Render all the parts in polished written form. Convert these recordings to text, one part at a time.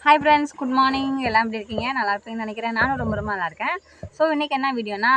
Hi friends, good morning. எல்லாம் எப்படி இருக்கீங்க? நல்லா இருப்பீங்கன்னு நினைக்கிறேன். நானும் ரொம்ப ரொம்ப நல்லா இருக்கேன். ஸோ இன்றைக்கி என்ன வீடியோனா,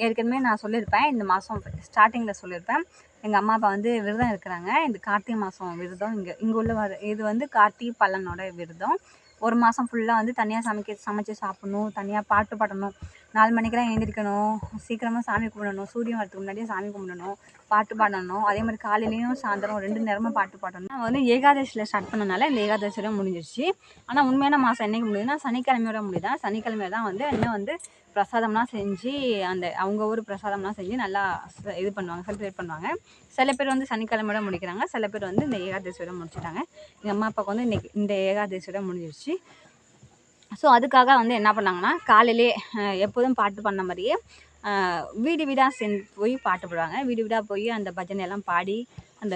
ஏற்கனவே நான் சொல்லியிருப்பேன், இந்த மாதம் ஸ்டார்டிங்கில் சொல்லியிருப்பேன், எங்கள் அம்மா அப்பா வந்து விரதம் இருக்கிறாங்க. இந்த கார்த்திகை மாதம் விரதம். இங்கே உள்ள இது வந்து கார்த்திகை பள்ளனோட விரதம். ஒரு மாதம் ஃபுல்லாக வந்து தனியாக சமைச்சு சாப்பிட்ணும், தனியாக பாட்டு பாடணும், 4 மணிக்கெல்லாம் எழுந்திரிக்கணும், சீக்கிரமாக சாமி கும்பிடணும், சூரியன் வரதுக்கு முன்னாடியே சாமி கும்பிடணும், பாட்டு பாடணும். அதே மாதிரி காலையிலையும் சாயந்தரம் 2 நேரமும் பாட்டு பாடணும். நான் வந்து ஏகாதசியில் ஸ்டார்ட் பண்ணனால இந்த ஏகாதசியோட முடிஞ்சிருச்சு. ஆனால் உண்மையான மாதம் என்றைக்கு முடியுதுன்னா சனிக்கிழமையோட முடியுதா. சனிக்கிழமையில தான் வந்து இன்னும் வந்து பிரசாதம்லாம் செஞ்சு, அந்த அவங்க ஊர் பிரசாதம்லாம் செஞ்சு நல்லா இது பண்ணுவாங்க, செலிப்ரேட் பண்ணுவாங்க. சில பேர் வந்து சனிக்கிழமையோட முடிக்கிறாங்க, சில பேர் வந்து இந்த ஏகாதசியோட முடிச்சிட்டாங்க. எங்கள் அம்மா அப்பாவுக்கு வந்து இன்றைக்கி இந்த ஏகாதசியோட முடிஞ்சிருச்சு. ஸோ அதுக்காக வந்து என்ன பண்ணாங்கன்னா, காலையிலே எப்போதும் பாட்டு பண்ண மாதிரியே வீடு வீடாக போய் பாட்டு பாடுவாங்க. வீடு வீடாக போய் அந்த பஜனையெல்லாம் பாடி, அந்த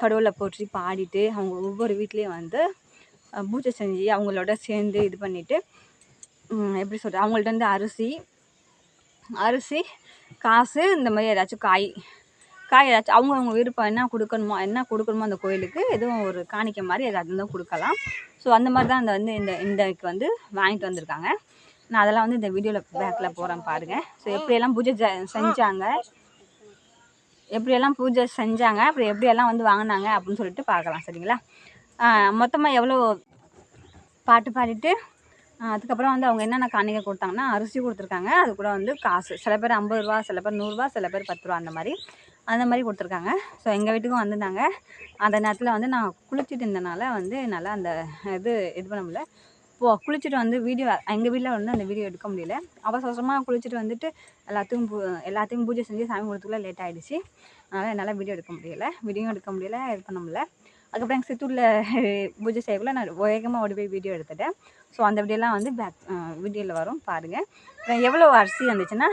கடவுளை போற்றி பாடிட்டு, அவங்க ஒவ்வொரு வீட்லேயும் வந்து பூஜை செஞ்சு அவங்களோட சேர்ந்து இது பண்ணிவிட்டு, எப்படி சொல்கிறது, அவங்கள்ட்ட வந்து அரிசி காசு, இந்த மாதிரி ஏதாச்சும் காய் ஏதாச்சும் அவங்கவுங்க விருப்பம் என்ன கொடுக்கணுமோ அந்த கோயிலுக்கு எதுவும் ஒரு காணிக்கை மாதிரி ஏதாவது தான் கொடுக்கலாம். ஸோ அந்த மாதிரி தான் இந்தக்கு வந்து வாங்கிட்டு வந்திருக்காங்க. நான் அதெல்லாம் வந்து இந்த வீடியோவில் பேக்கில் போகிறேன் பாருங்கள். ஸோ எப்படியெல்லாம் பூஜை செஞ்சாங்க, அப்புறம் எப்படியெல்லாம் வந்து வாங்கினாங்க அப்படின்னு சொல்லிட்டு பார்க்கலாம். சரிங்களா? மொத்தமாக எவ்வளோ பாட்டு பாடிட்டு, அதுக்கப்புறம் வந்து அவங்க என்னென்ன காணிக்கை கொடுத்தாங்கன்னா, அரிசி கொடுத்துருக்காங்க, அது கூட வந்து காசு. சில பேர் 50 ரூபா, சில பேர் 100 ரூபா, சில பேர் 10 ரூபா, அந்த மாதிரி கொடுத்துருக்காங்க. ஸோ எங்கள் வீட்டுக்கும் வந்திருந்தாங்க. அந்த நேரத்தில் வந்து நான் குளிச்சுட்டு இருந்தனால வந்து என்னால் அந்த இது பண்ண முடியல. குளிச்சுட்டு வந்து எங்கள் வீட்டில் வந்து அந்த வீடியோ எடுக்க முடியல. அவசரமாக குளிச்சுட்டு வந்துட்டு எல்லாத்தையும் பூஜை செஞ்சு சாமி கொடுத்துக்குள்ள லேட் ஆகிடுச்சு. அதனால் என்னால் வீடியோ எடுக்க முடியல, இது பண்ண முடியல. அதுக்கப்புறம் எங்கள் சித்தூரில் பூஜை செய்யக்குள்ள நான் வேகமாக ஓடி போய் வீடியோ எடுத்துட்டேன். ஸோ அந்த வீடியோலாம் வந்து வீடியோவில் வரும் பாருங்கள். எவ்வளோ அரிசி வந்துச்சுன்னா,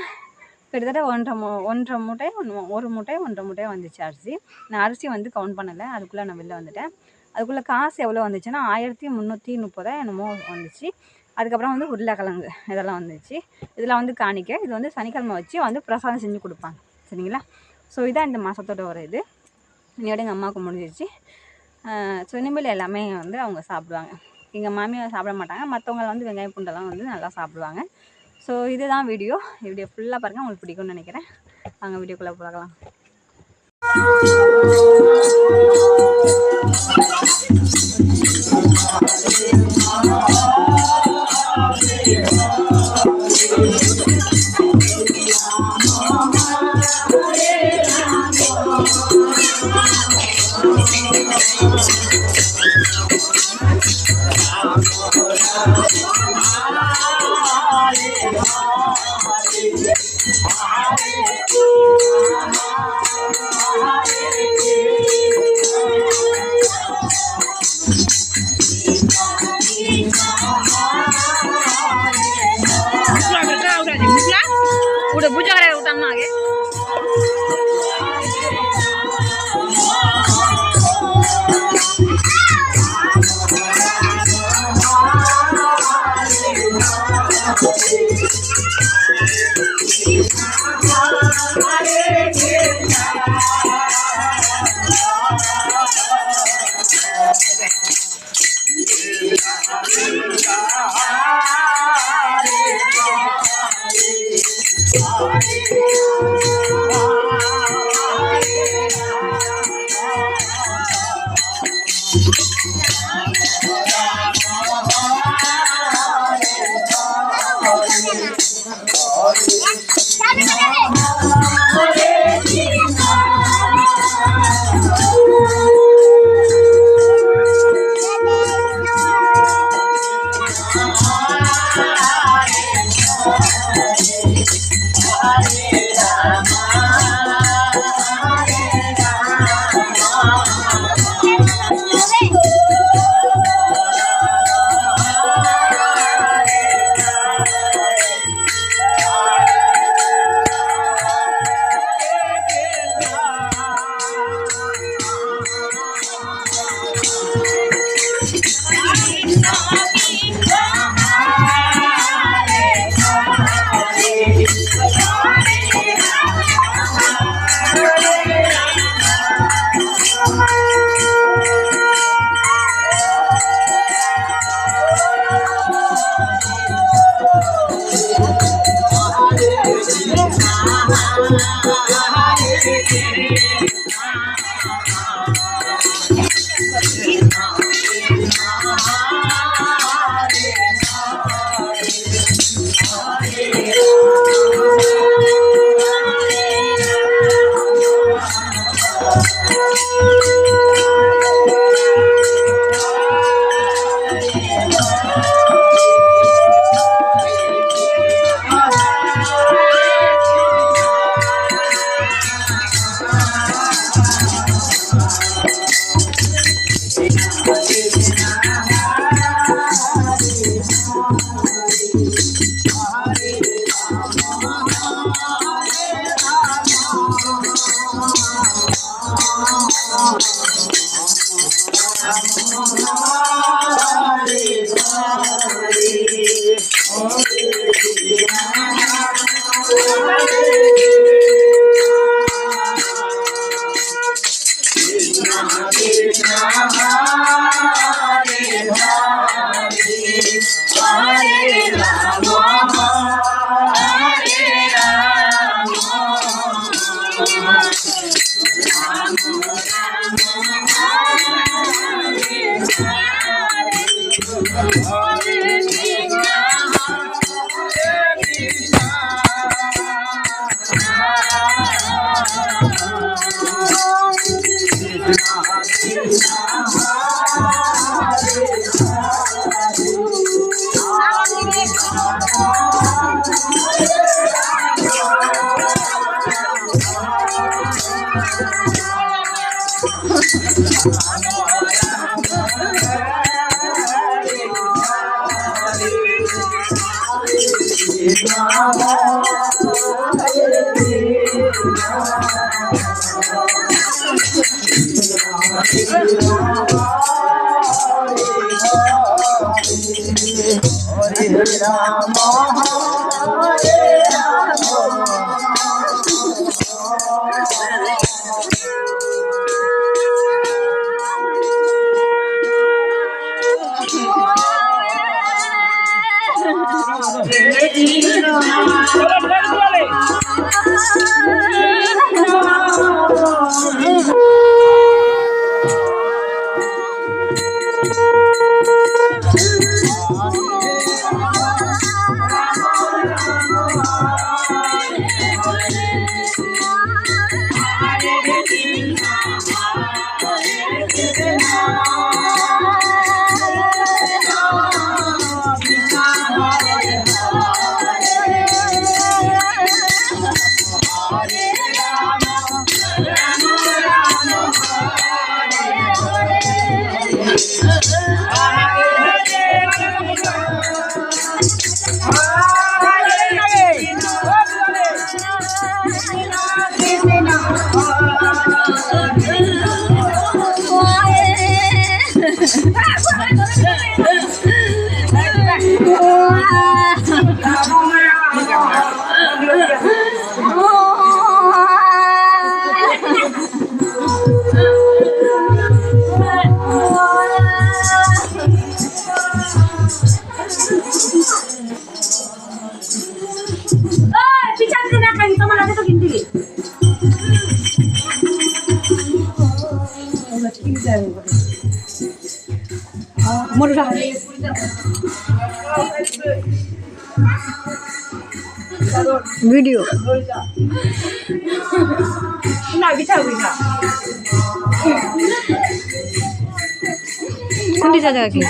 கிட்டத்தட்ட 1.5 மூட்டை 1.5 மூட்டை வந்துச்சு அரிசி. நான் அரிசி வந்து கவுண்ட் பண்ணலை, அதுக்குள்ளே நான் வெளில வந்துட்டேன். அதுக்குள்ளே காசு எவ்வளோ வந்துச்சுன்னா 1330 என்னமோ வந்துச்சு. அதுக்கப்புறம் வந்து உருளைக்கிழங்கு இதெல்லாம் வந்துச்சு. இதெல்லாம் வந்து காணிக்கை. இது வந்து சனிக்கிழமை வச்சு வந்து பிரசாதம் செஞ்சு கொடுப்பாங்க. சரிங்களா? ஸோ இதான் இந்த மாதத்தோட ஒரு இது. இன்னையோட எங்கள் அம்மாவுக்கு முடிஞ்சிருச்சு. ஸோ இனிமேல் எல்லாமே வந்து அவங்க சாப்பிடுவாங்க. எங்கள் மாமியார் சாப்பிட மாட்டாங்க, மற்றவங்க வந்து வெங்காயம் பூண்டெல்லாம் வந்து நல்லா சாப்பிடுவாங்க. ஸோ இதுதான் வீடியோ ஃபுல்லாக பாருங்கள், உங்களுக்கு பிடிக்கும்னு நினைக்கிறேன். வாங்க வீடியோக்குள்ளே போகலாம். ভিডিও না বিছাও বিছা কোনটি জায়গা কি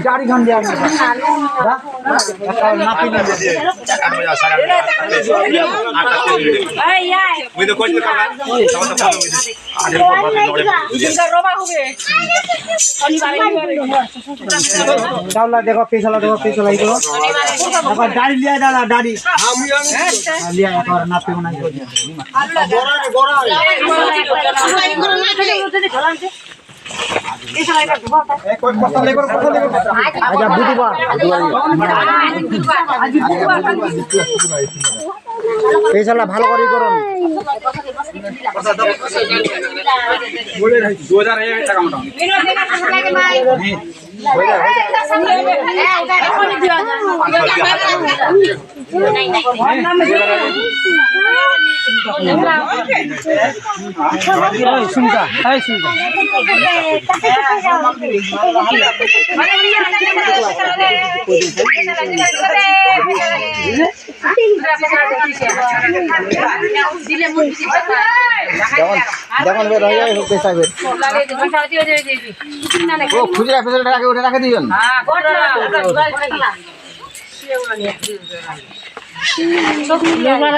गाड़ी खन दिया देखो पैसा देखो पैसा दाढ़ी लिया दादा दाढ़ी लिया नापे पैसा ভালো করে করুন যখন বের হয়ে যায় পেশা বের ও খুচরা পেশাটা আগে ওটা রাখে দিবেন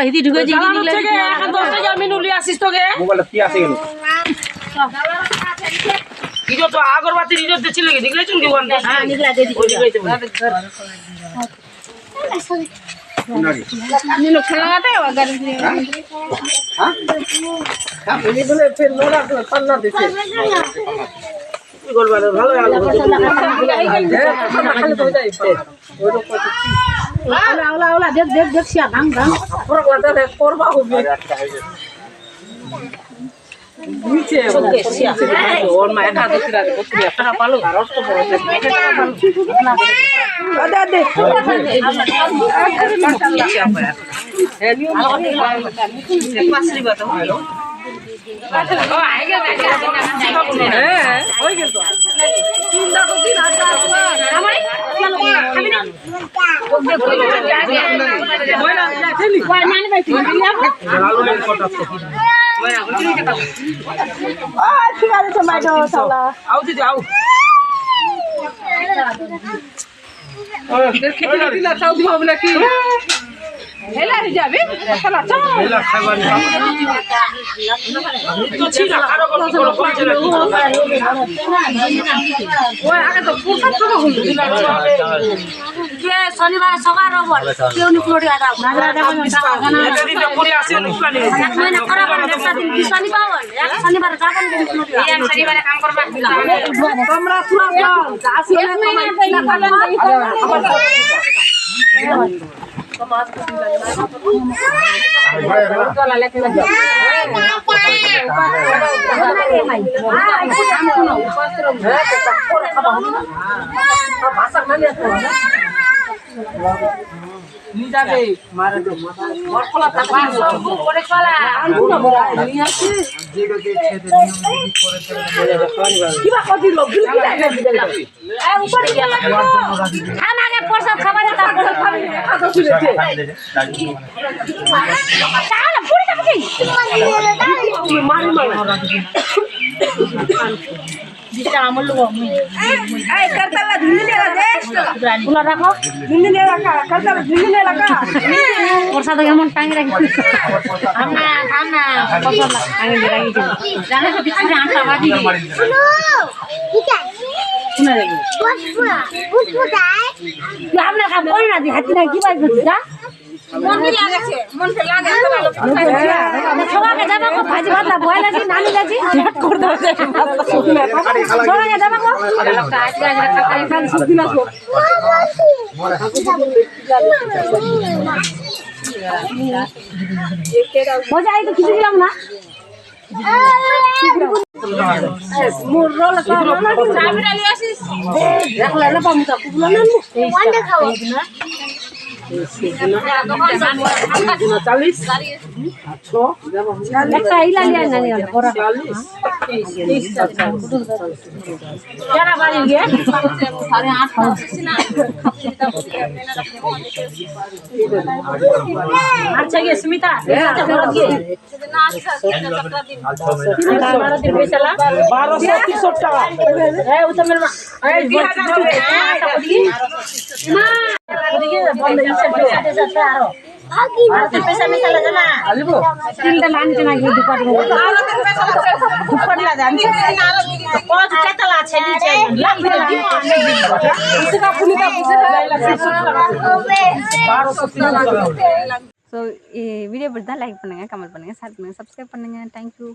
হিদি ঢুকে জিগি দিলে এখন 10 টাকা মেনু লিয়ে আসিস তোকে মোবাইলটা কি আছে গেল ইজো তো আগরবাতি ইজো দিছিল কি নিকলে চুন কি ওখান হ্যাঁ নিকলা দে দি ওই দিকে নিলো খেলাতে আগার হ্যাঁ হ্যাঁ বলি বলে ফের নোরা পান্না দিছে গোল ভালো আলো খালি তো যাই ওলা দেখ সিয়া ভাঙ ফরক লাতে করবা হবে নিচে সিয়া ওর মা একা দিছিরা কত টাকা পালো রস্ত বড় টাকা পালো আদা দে মাছলি বাতো ও আগে হ্যাঁ ওই গেল তো তিনটা তো দিন আটা আমাই চলো খাবি না ওকে কই না চলি কই মানে ভাই আলু লাই কটা তো ওয়া উঠি কে তা আ ঠিক আছে সময় দাও সালা আউ দিদি আউ ও দেখি দিলা চাও দিব বলে কি হেলা রে যাবে চলা চল হেলা খাবার তো ছিল আরো কত কইছে না ওই আগে তো পুরসা তো হল দিলা কে শনিবার সকাল রববার কেউ নি কোড়ি আদা নাগরা দাও না দিন পরে আসে নুকসানি মানে খারাপ একটা দিন বিশানি পাওয়া এক শনিবার যাবেন কোড়ি এই শনিবারে কাম করবা তোমরা পুরো যাও আসি সমাজ को चला लेके लग जाओ भाषा नहीं आता नी जाबे मारे तो मरपला तक सब করে চলা আনু না নি আছে যেটা যে ছেদে নিয়ম করে চলে কিবা কদি লোক দিল কি লাগে এ উপর গেল আমাকে পয়সা খাবার দাও খাবি খাতো তুলেছে তাহলে পুরি যাবে কি মারি মারি Bisa amul lu ngomong. এই করতালা ঝুলিলে দেশ Pula rakho. ঝুলিলে রাখা করতালা ঝুলিলে রাখা Persada kemun tangi lagi. Amna. Tangi lagi. Jangan ke bicara angka lagi. Kuna lagi. Ya amna kam koi na di hati na ki bai buta. মন কি লাগছে মন কে লাগে এত ভালো Soga ke jaba ko bhaji bhat la boil lagi nani lagi. Yak kor do de. Soga ke jaba ko. Kaaj ga kakai khan subdi na ko. মজা I তো কিছু দিলাম না মোর রোল তো চাবিটা নিয়ে আসিস দেখলা না পামু তা কুবলা না ওয়ান্ডে খাও না 40 একটা ইলা লিয়া না নিয়া পড়া 40 যারা বাড়ি গে 8:30 না আচ্ছা গে সুমিতা চলো গে না আচ্ছা চক্রা দিন 12 দিন বেচালা 1263 টাকা এই উতমের এই 2000 হবে মা ওদিকে বন্ধ ইসে পয়সা দেছে আরো আর পয়সা মেশালা জানা আলিবো তিনটা লানতে না গিয়ে দুপাট আর পয়সা দুপাট লা জানছে কত টাকা আছে নিচে লাগবে লাগি इसका पुनी का पूछे लाइला 1200 ஸோ வீடியோ பிடிச்சா லைக் பண்ணுங்கள் கமெண்ட் பண்ணுங்கள் ஷேர் பண்ணுங்கள் சப்ஸ்கிரைப் பண்ணுங்கள் தேங்க்யூ